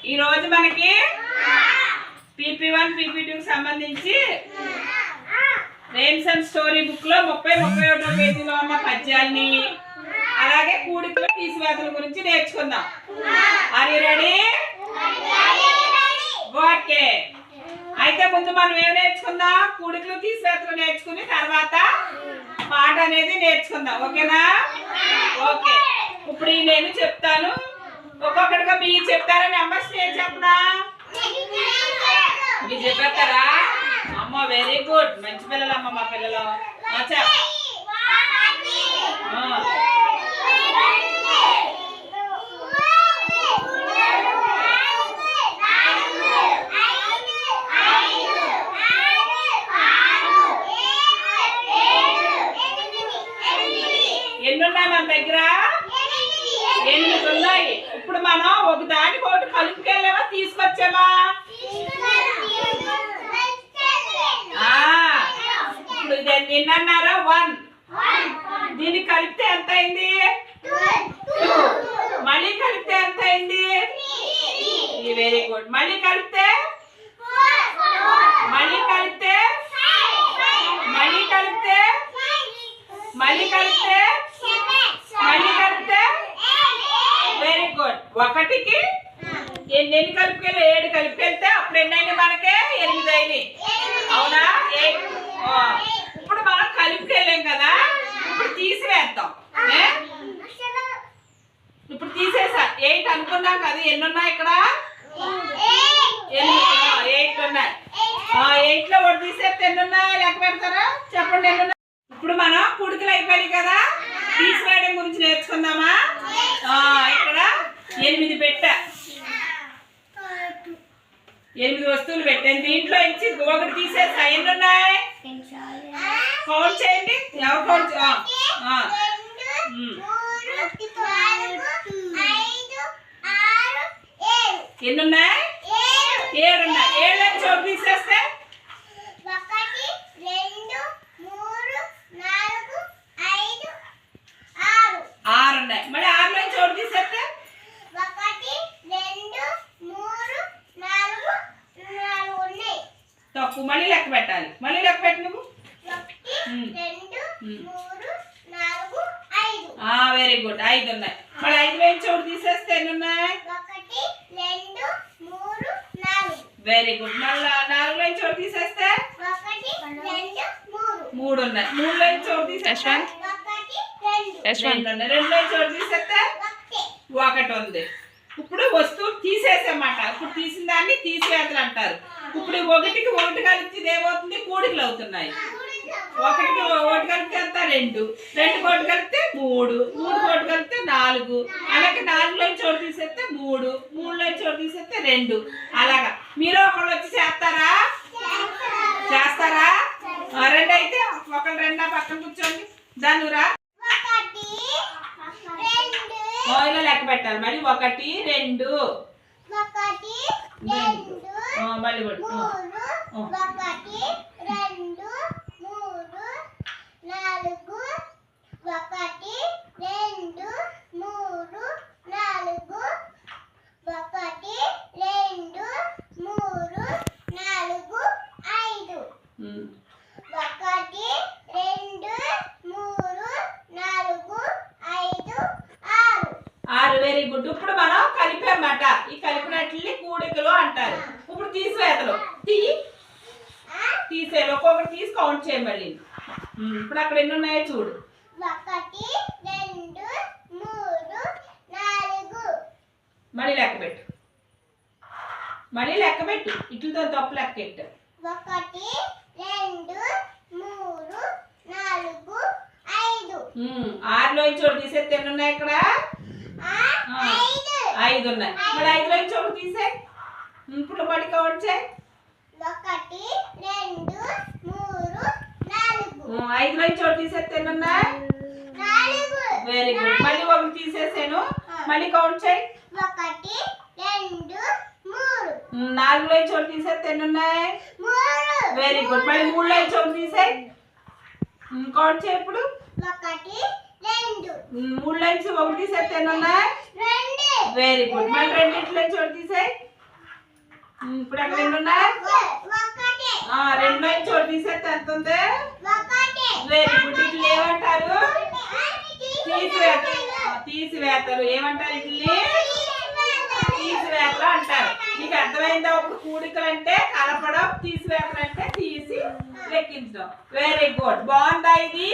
ఈ రోజు మనకి PP1 PP2 కి సంబంధించి రేమ్స్ అండ్ స్టోరీ బుక్ లో 30-31 పేజీలో ఉన్న పద్యాల్ని అలాగే కూడికలో తీసివేతల గురించి నేర్చుకుందాం. Are you ready? ఓకే. అయితే ముందు మనం ఏం నేర్చుకుందాం? కూడికలు తీసివేతలు నేర్చుకుని తర్వాత పాట అనేది నేర్చుకుందాం. ఓకేనా? ఓకే. ఇప్పుడు నేను చెప్తాను, ఒక్కొక్కటిగా మీరు చెప్తారా? నెంబర్స్ నేను చెప్పనా? మీరు చెప్పేస్తారా? అమ్మ వెరీ గుడ్, మంచి పిల్లలు అమ్మ మా పిల్లలు. ఎన్ని ఉన్నాయి మన దగ్గర? 8 ఉన్నాయి. ఇప్పుడు మనం ఒక దానికి ఒకటి కలుపుకెళ్ళామా తీసుకొచ్చామా? ఇప్పుడు ఇది నిన్నన్నారా 1, దీన్ని కలిపితే ఎంత అయింది? 2. మళ్ళీ కలిపితే ఎంత అయింది? Very good. మళ్ళీ కలిపితే మళ్ళీ కలిపితే మళ్ళీ కలిపితే మళ్ళీ కలిపితే మళ్ళీ కలిపితే వెరీ గుడ్. 1కి ఎన్ని కలిపికెళ్ళి 7 కలిపికెళ్తే అప్పుడు ఎన్నైనా మనకే 8 అయినాయి. అవునా? 8. ఇప్పుడు మనం కలిపికెళ్ళాం కదా, ఇప్పుడు తీసివేద్దాం. ఇప్పుడు తీసేసా 8 అనుకున్నాం కదా. ఎన్ని ఉన్నాయి ఇక్కడ? 8 ఉన్నాయి. 8లో ఒకటి తీసేస్తే ఎన్ని ఉన్నాయి? లెక్క పెడతారా? చెప్పండి ఎన్ని ఉన్నాయి. ఇప్పుడు మనం కుడికలు అయిపోయాయి కదా, తీసివేయడం గురించి నేర్చుకుందామా? ఇక్కడ 8 పెట్టా, 8 వస్తువులు పెట్టాను. దీంట్లో ఇచ్చి ఒకటి తీసేస్తా. ఎన్ని ఉన్నాయి? కౌంట్ చేయండి. ఎవరు కౌంట్? ఎన్ని ఉన్నాయి? 7 ఉన్నాయి. 7 నుంచి ఒకటి తీసేస్తే 6 ఉన్నాయి. మళ్ళీ 6 నుంచి ఒకటి తీసేస్తే తప్పు. మళ్ళీ లెక్క పెట్టాలి. మళ్ళీ లెక్క పెట్టి నువ్వు. Very good. 5 ఉన్నాయి. మళ్ళీ 5 నుంచి ఒకటి తీసేస్తే ఎన్ని ఉన్నాయి? Very good. మళ్ళీ 4 నుంచి ఒకటి తీసేస్తే 3 ఉన్నాయి. 3 నుంచి ఒకటి తీసేస్తే 2 ఉన్నాయి. 2 నుంచి ఒకటి తీసేస్తే 1 ఉంది. ఇప్పుడు వస్తువు తీసేసామాట. ఇప్పుడు తీసిన దాన్ని తీసివేతలు అంటారు. ఇప్పుడు 1కి 1 కలిపి ఏమవుతుంది? కూడికలు అవుతున్నాయి. 1కి 1 కలిపితే ఎంత? 2. 2కి 1 కలిపితే 3. 3కి 1 కలిపితే 4. అలాగే 4లో చోటు తీసేస్తే 3. 3లో చోటు తీసేస్తే 2. అలాగా మీరు ఒకళ్ళు వచ్చి చేస్తారా? చేస్తారా? 2 అయితే ఒకళ్ళు 2 పక్కన కూర్చోండి. దాన్ని రా ఇలా లెక్క పెట్టాలి. మళ్ళీ 1 2 మళ్ళీ 1 2 6. Very good. ఇప్పుడు మనం కలిపామట. ఈ కలిపినట్లని కూడికలు అంటారు. ఇప్పుడు తీసివేతలు. తీసేయాలి. ఒక్కొక్కటి తీసి కౌంట్ చేయండి. మళ్ళీ ఇప్పుడు అక్కడ ఎన్ని ఉన్నాయో చూడు. 1 2 3 4. మళ్ళీ లెక్క పెట్టు. మళ్ళీ లెక్క పెట్టు. ఇట్లతో తప్పు లెక్క పెట్టు. 1 2 3 4 5. 6లో చోటు తీసేస్తే ఎన్ని ఉన్నాయి ఇక్కడ? 5 ఉన్నాయి. మళ్ళీ 5లో చోటు తీసే. ఇప్పుడు మళ్ళీ కౌంట్ చేయి. 1 2 3 4. 5లో చోటు తీసేస్తే ఎన్ని ఉన్నాయి? 4. Very good. మళ్ళీ 1 తీసేసాను. మళ్ళీ కౌంట్ చేయి. 1 2 3. 4లో చోటు తీసేస్తే ఎన్ని ఉన్నాయి? 3. Very good. మళ్ళీ 3లో చోటు తీసేయి. కౌంట్ చేయి. ఇప్పుడు 1 2. 3 లైన్స్ 1 తీసేస్తే ఎన్ని ఉన్నాయి? 2. Very good. మళ్ళీ 2 లైన్స్ 1 తీసేయి. ఇప్పుడు అక్కడ ఎన్ని ఉన్నాయి? ఒకటి రెండులో నుంచి ఒకటి తీసేస్తే ఎంత ఉంది? ఒకటి వెరీ గుడ్. ఇట్లా ఏమంటారు? తీసివేతలు. ఏమంటారు వీటిని? తీసివేతలు అంటారు. మీకు అర్థమైందా? ఇప్పుడు కూడికలు అంటే కలపడం, తీసివేతలు అంటే తీసి లెక్కించడం. Very good. బాగుందా ఇది?